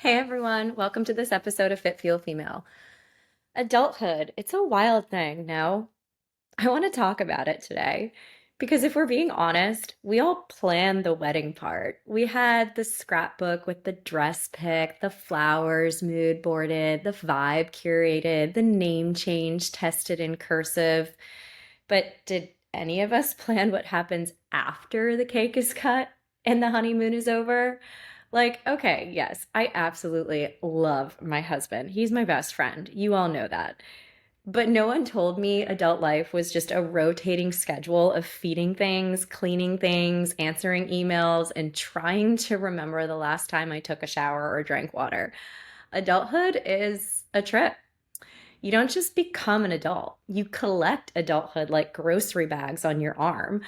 Hey everyone, welcome to this episode of Fit Feel Female. Adulthood, it's a wild thing, no? I want to talk about it today because if we're being honest, we all planned the wedding part. We had the scrapbook with the dress pick, the flowers mood boarded, the vibe curated, the name change tested in cursive. But did any of us plan what happens after the cake is cut and the honeymoon is over? Like, okay, yes, I absolutely love my husband. He's my best friend. You all know that. But no one told me adult life was just a rotating schedule of feeding things, cleaning things, answering emails, and trying to remember the last time I took a shower or drank water. Adulthood is a trip. You don't just become an adult, you collect adulthood like grocery bags on your arm.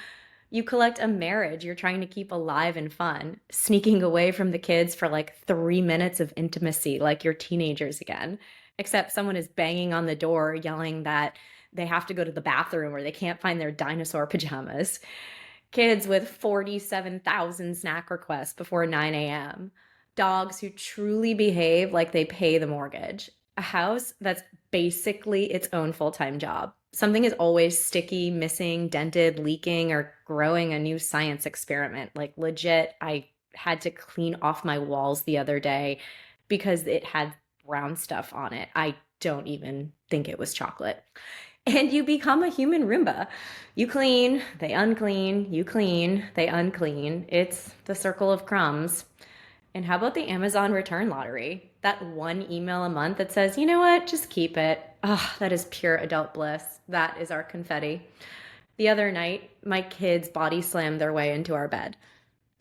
You collect a marriage you're trying to keep alive and fun, sneaking away from the kids for like 3 minutes of intimacy like you're teenagers again. Except someone is banging on the door yelling that they have to go to the bathroom or they can't find their dinosaur pajamas. Kids with 47,000 snack requests before 9 a.m. Dogs who truly behave like they pay the mortgage. A house that's basically its own full time job. Something is always sticky, missing, dented, leaking, or growing a new science experiment. Like, legit, I had to clean off my walls the other day because it had brown stuff on it. I don't even think it was chocolate. And you become a human Roomba. You clean, they unclean, you clean, they unclean. It's the circle of crumbs. And how about the Amazon return lottery? That one email a month that says, you know what, just keep it. Oh, that is pure adult bliss. That is our confetti. The other night, my kids body slammed their way into our bed.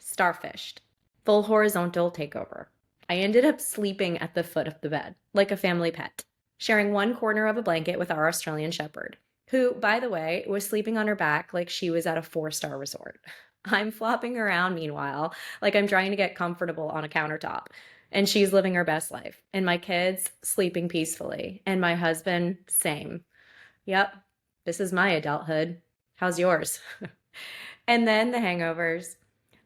Starfished. Full horizontal takeover. I ended up sleeping at the foot of the bed, like a family pet, sharing one corner of a blanket with our Australian Shepherd, who, by the way, was sleeping on her back like she was at a four-star resort. I'm flopping around meanwhile, like I'm trying to get comfortable on a countertop. And she's living her best life. And my kids sleeping peacefully. And my husband, same. Yep, this is my adulthood. How's yours? And then the hangovers.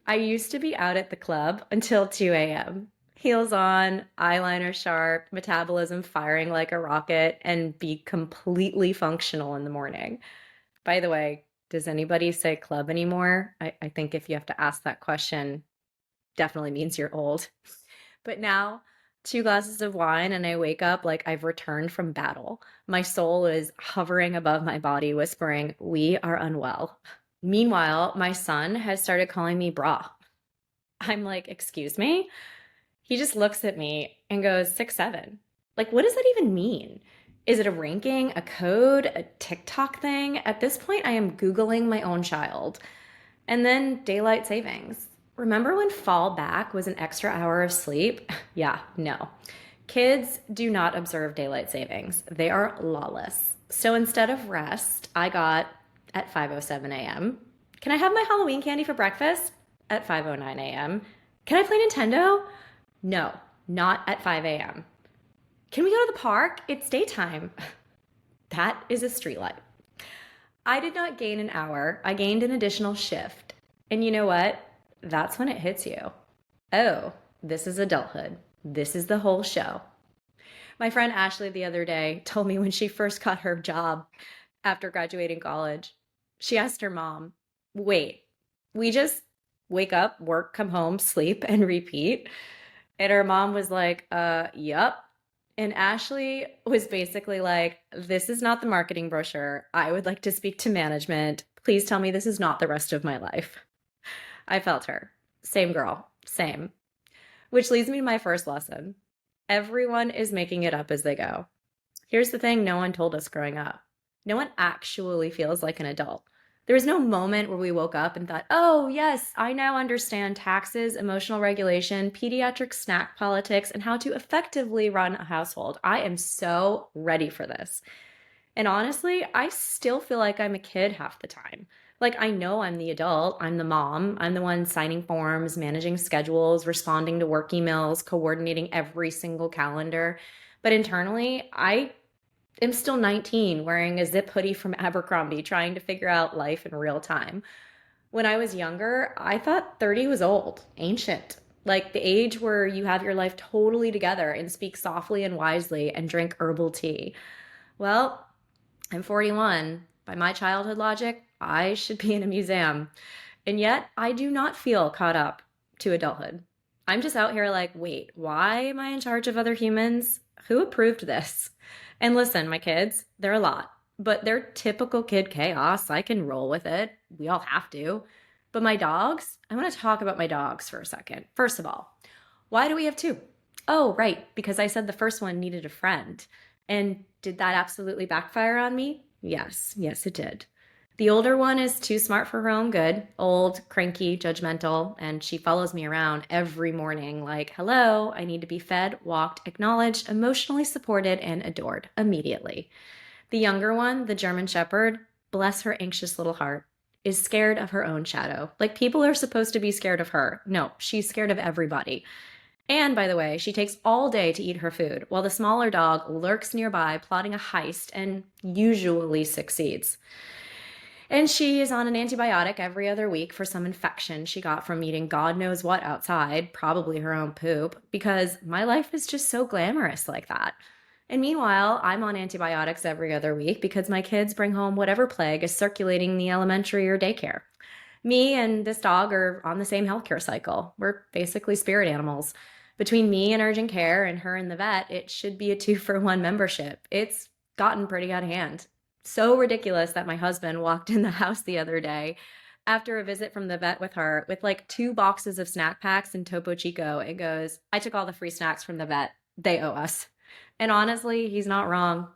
I used to be out at the club until 2 a.m. Heels on, eyeliner sharp, metabolism firing like a rocket, and be completely functional in the morning. By the way, does anybody say club anymore? I think if you have to ask that question, definitely means you're old. But now, 2 glasses of wine, and I wake up like I've returned from battle. My soul is hovering above my body, whispering, we are unwell. Meanwhile, my son has started calling me bra. I'm like, excuse me? He just looks at me and goes, 6'7". Like, what does that even mean? Is it a ranking, a code, a TikTok thing? At this point, I am Googling my own child. And then daylight savings. Remember when fall back was an extra hour of sleep? Yeah, no. Kids do not observe daylight savings. They are lawless. So instead of rest, I got at 5:07 a.m. Can I have my Halloween candy for breakfast? At 5:09 a.m. Can I play Nintendo? No, not at 5 a.m. Can we go to the park? It's daytime. That is a streetlight. I did not gain an hour. I gained an additional shift. And you know what? That's when it hits you. Oh, this is adulthood. This is the whole show. My friend Ashley the other day told me when she first got her job after graduating college, she asked her mom, wait, we just wake up, work, come home, sleep, and repeat? And her mom was like, yup. And Ashley was basically like, this is not the marketing brochure. I would like to speak to management. Please tell me this is not the rest of my life. I felt her. Same girl. Same. Which leads me to my first lesson. Everyone is making it up as they go. Here's the thing no one told us growing up. No one actually feels like an adult. There was no moment where we woke up and thought, oh, yes, I now understand taxes, emotional regulation, pediatric snack politics, and how to effectively run a household. I am so ready for this. And honestly, I still feel like I'm a kid half the time. Like, I know I'm the adult, I'm the mom, I'm the one signing forms, managing schedules, responding to work emails, coordinating every single calendar. But internally, I am still 19, wearing a zip hoodie from Abercrombie, trying to figure out life in real time. When I was younger, I thought 30 was old, ancient. like the age where you have your life totally together and speak softly and wisely and drink herbal tea. Well, I'm 41. By my childhood logic, I should be in a museum. And yet, I do not feel caught up to adulthood. I'm just out here like, wait, why am I in charge of other humans? Who approved this? And listen, my kids, they're a lot, but they're typical kid chaos. I can roll with it. We all have to. But my dogs, I want to talk about my dogs for a second. First of all, why do we have two? Oh, right, because I said the first one needed a friend. And did that absolutely backfire on me? Yes, yes, it did. The older one is too smart for her own good, old, cranky, judgmental, and she follows me around every morning like, hello, I need to be fed, walked, acknowledged, emotionally supported, and adored immediately. The younger one, the German Shepherd, bless her anxious little heart, is scared of her own shadow. Like people are supposed to be scared of her. No, she's scared of everybody. And by the way, she takes all day to eat her food, while the smaller dog lurks nearby, plotting a heist and usually succeeds. And she is on an antibiotic every other week for some infection she got from eating God knows what outside, probably her own poop, because my life is just so glamorous like that. And meanwhile, I'm on antibiotics every other week because my kids bring home whatever plague is circulating in the elementary or daycare. Me and this dog are on the same healthcare cycle. We're basically spirit animals. Between me and urgent care and her and the vet, it should be a 2-for-1 membership. It's gotten pretty out of hand. So ridiculous that my husband walked in the house the other day after a visit from the vet with her with like 2 boxes of snack packs and Topo Chico and goes, I took all the free snacks from the vet. They owe us. And honestly, he's not wrong.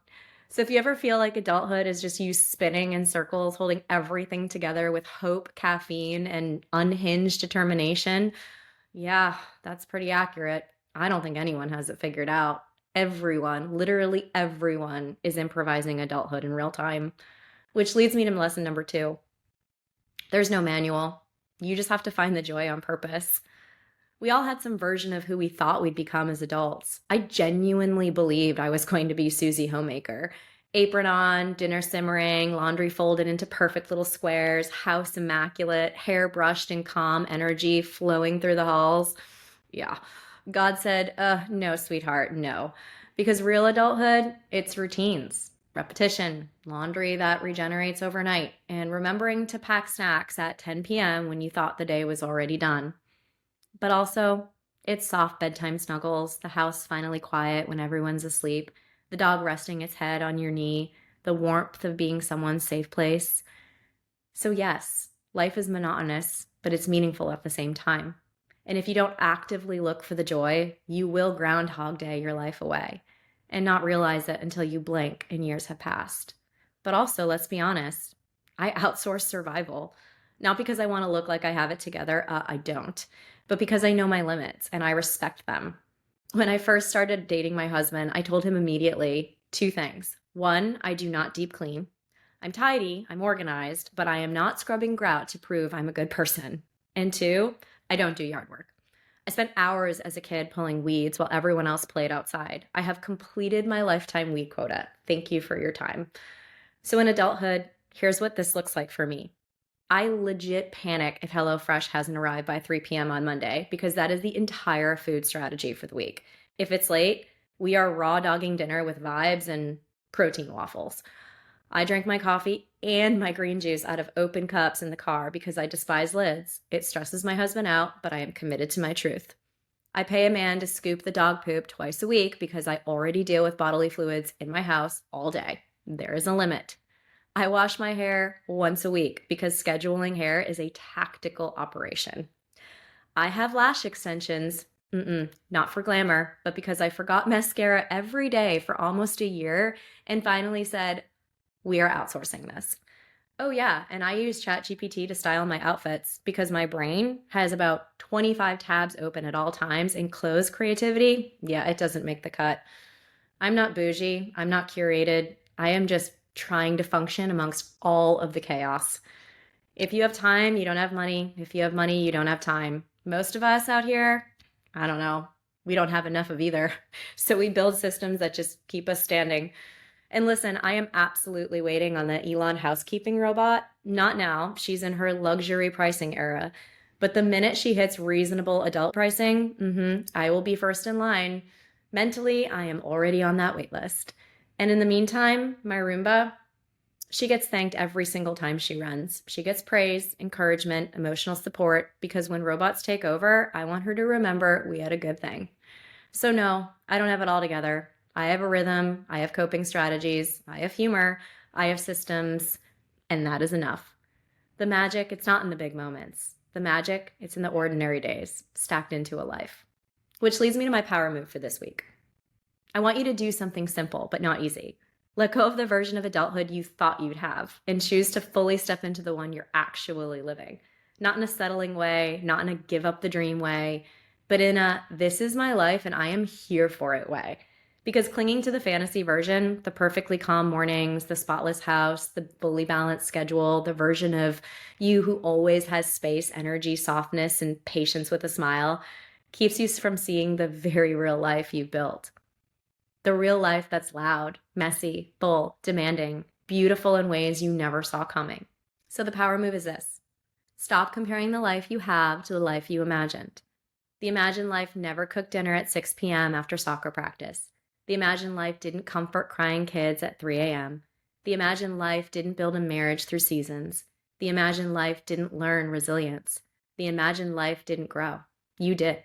So if you ever feel like adulthood is just you spinning in circles, holding everything together with hope, caffeine, and unhinged determination, yeah, that's pretty accurate. I don't think anyone has it figured out. Everyone, literally everyone, is improvising adulthood in real time, which leads me to lesson number 2. There's no manual. You just have to find the joy on purpose. We all had some version of who we thought we'd become as adults. I genuinely believed I was going to be Susie Homemaker. Apron on, dinner simmering, laundry folded into perfect little squares, house immaculate, hair brushed in calm energy flowing through the halls. Yeah. God said, no, sweetheart, no. Because real adulthood, it's routines, repetition, laundry that regenerates overnight, and remembering to pack snacks at 10 p.m. when you thought the day was already done. But also, it's soft bedtime snuggles, the house finally quiet when everyone's asleep, the dog resting its head on your knee, the warmth of being someone's safe place. So, yes, life is monotonous, but it's meaningful at the same time. And if you don't actively look for the joy, you will Groundhog Day your life away and not realize it until you blink and years have passed. But also, let's be honest, I outsource survival. Not because I want to look like I have it together, I don't, but because I know my limits and I respect them. When I first started dating my husband, I told him immediately 2 things. 1, I do not deep clean. I'm tidy, I'm organized, but I am not scrubbing grout to prove I'm a good person. And 2, I don't do yard work. I spent hours as a kid pulling weeds while everyone else played outside. I have completed my lifetime weed quota. Thank you for your time. So in adulthood, here's what this looks like for me. I legit panic if HelloFresh hasn't arrived by 3 p.m. on Monday because that is the entire food strategy for the week. If it's late, we are raw dogging dinner with vibes and protein waffles. I drank my coffee and my green juice out of open cups in the car because I despise lids. It stresses my husband out, but I am committed to my truth. I pay a man to scoop the dog poop twice a week because I already deal with bodily fluids in my house all day. There is a limit. I wash my hair once a week because scheduling hair is a tactical operation. I have lash extensions, not for glamour, but because I forgot mascara every day for almost a year and finally said, we are outsourcing this. Oh yeah, and I use ChatGPT to style my outfits because my brain has about 25 tabs open at all times and clothes creativity, yeah, it doesn't make the cut. I'm not bougie, I'm not curated, I am just trying to function amongst all of the chaos. If you have time, you don't have money. If you have money, you don't have time. Most of us out here, I don't know, we don't have enough of either. So we build systems that just keep us standing. And listen, I am absolutely waiting on the Elon housekeeping robot. Not now. She's in her luxury pricing era. But the minute she hits reasonable adult pricing, I will be first in line. Mentally, I am already on that wait list. And in the meantime, my Roomba, she gets thanked every single time she runs. She gets praise, encouragement, emotional support, because when robots take over, I want her to remember we had a good thing. So, no, I don't have it all together. I have a rhythm, I have coping strategies, I have humor, I have systems, and that is enough. The magic, it's not in the big moments. The magic, it's in the ordinary days, stacked into a life. Which leads me to my power move for this week. I want you to do something simple, but not easy. Let go of the version of adulthood you thought you'd have and choose to fully step into the one you're actually living. Not in a settling way, not in a give up the dream way, but in a this is my life and I am here for it way. Because clinging to the fantasy version, the perfectly calm mornings, the spotless house, the fully balanced schedule, the version of you who always has space, energy, softness, and patience with a smile, keeps you from seeing the very real life you've built. The real life that's loud, messy, full, demanding, beautiful in ways you never saw coming. So the power move is this. Stop comparing the life you have to the life you imagined. The imagined life never cooked dinner at 6 p.m. after soccer practice. The imagined life didn't comfort crying kids at 3 a.m. The imagined life didn't build a marriage through seasons. The imagined life didn't learn resilience. The imagined life didn't grow. You did.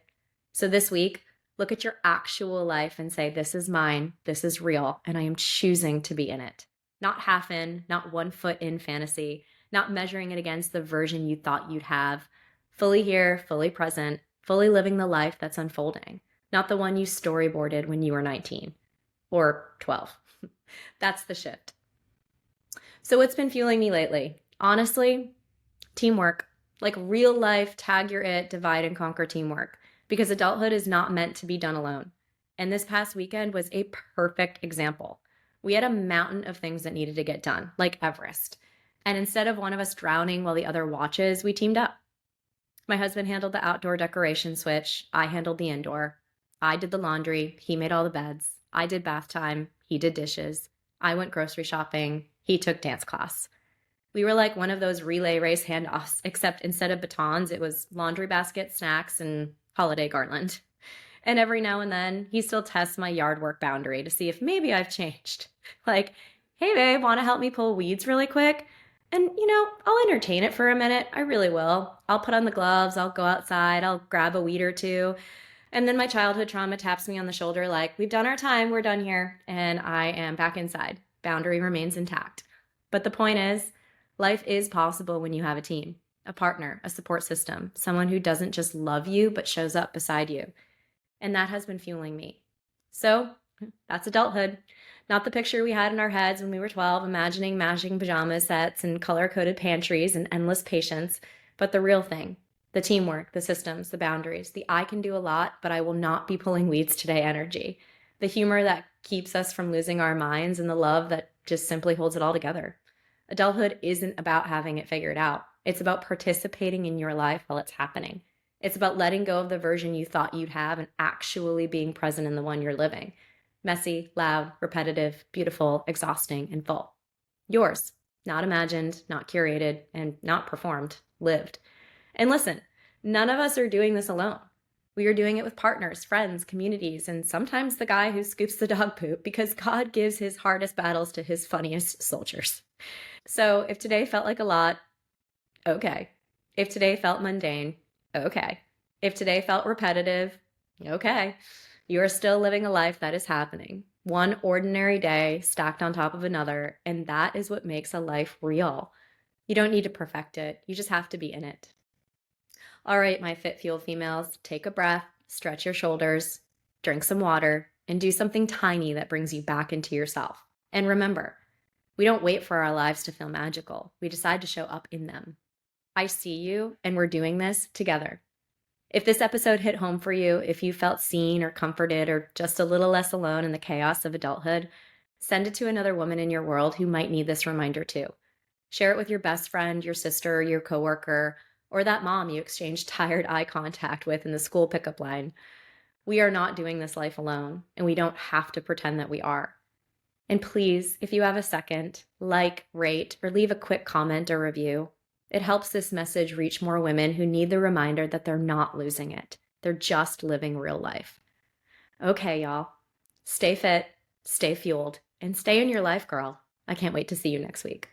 So this week, look at your actual life and say, this is mine, this is real, and I am choosing to be in it. Not half in, not 1 foot in fantasy, not measuring it against the version you thought you'd have. Fully here, fully present, fully living the life that's unfolding, not the one you storyboarded when you were 19 or 12. That's the shift. So what's been fueling me lately? Honestly, teamwork. Like real life, tag your it, divide and conquer teamwork. Because adulthood is not meant to be done alone. And this past weekend was a perfect example. We had a mountain of things that needed to get done, like Everest. And instead of one of us drowning while the other watches, we teamed up. My husband handled the outdoor decoration switch. I handled the indoor. I did the laundry. He made all the beds. I did bath time. He did dishes. I went grocery shopping. He took dance class. We were like one of those relay race handoffs, except instead of batons, it was laundry basket, snacks, and holiday garland. And every now and then, he still tests my yard work boundary to see if maybe I've changed. Like, hey babe, want to help me pull weeds really quick? And, I'll entertain it for a minute. I really will. I'll put on the gloves. I'll go outside. I'll grab a weed or two. And then my childhood trauma taps me on the shoulder like, we've done our time. We're done here. And I am back inside. Boundary remains intact. But the point is, life is possible when you have a team, a partner, a support system, someone who doesn't just love you, but shows up beside you. And that has been fueling me. So that's adulthood. Not the picture we had in our heads when we were 12, imagining matching pajama sets and color-coded pantries and endless patience, but the real thing, the teamwork, the systems, the boundaries, the I can do a lot, but I will not be pulling weeds today energy, the humor that keeps us from losing our minds, and the love that just simply holds it all together. Adulthood isn't about having it figured out. It's about participating in your life while it's happening. It's about letting go of the version you thought you'd have and actually being present in the one you're living. Messy, loud, repetitive, beautiful, exhausting, and full. Yours, not imagined, not curated, and not performed, lived. And listen, none of us are doing this alone. We are doing it with partners, friends, communities, and sometimes the guy who scoops the dog poop because God gives his hardest battles to his funniest soldiers. So if today felt like a lot, okay. If today felt mundane, okay. If today felt repetitive, okay. You are still living a life that is happening. One ordinary day stacked on top of another, and that is what makes a life real. You don't need to perfect it. You just have to be in it. All right, my Fit Fuel females, take a breath, stretch your shoulders, drink some water, and do something tiny that brings you back into yourself. And remember, we don't wait for our lives to feel magical. We decide to show up in them. I see you, and we're doing this together. If this episode hit home for you, if you felt seen or comforted or just a little less alone in the chaos of adulthood, send it to another woman in your world who might need this reminder too. Share it with your best friend, your sister, your coworker, or that mom you exchanged tired eye contact with in the school pickup line. We are not doing this life alone, and we don't have to pretend that we are. And please, if you have a second, like, rate, or leave a quick comment or review. It helps this message reach more women who need the reminder that they're not losing it. They're just living real life. Okay, y'all. Stay fit, stay fueled, and stay in your life, girl. I can't wait to see you next week.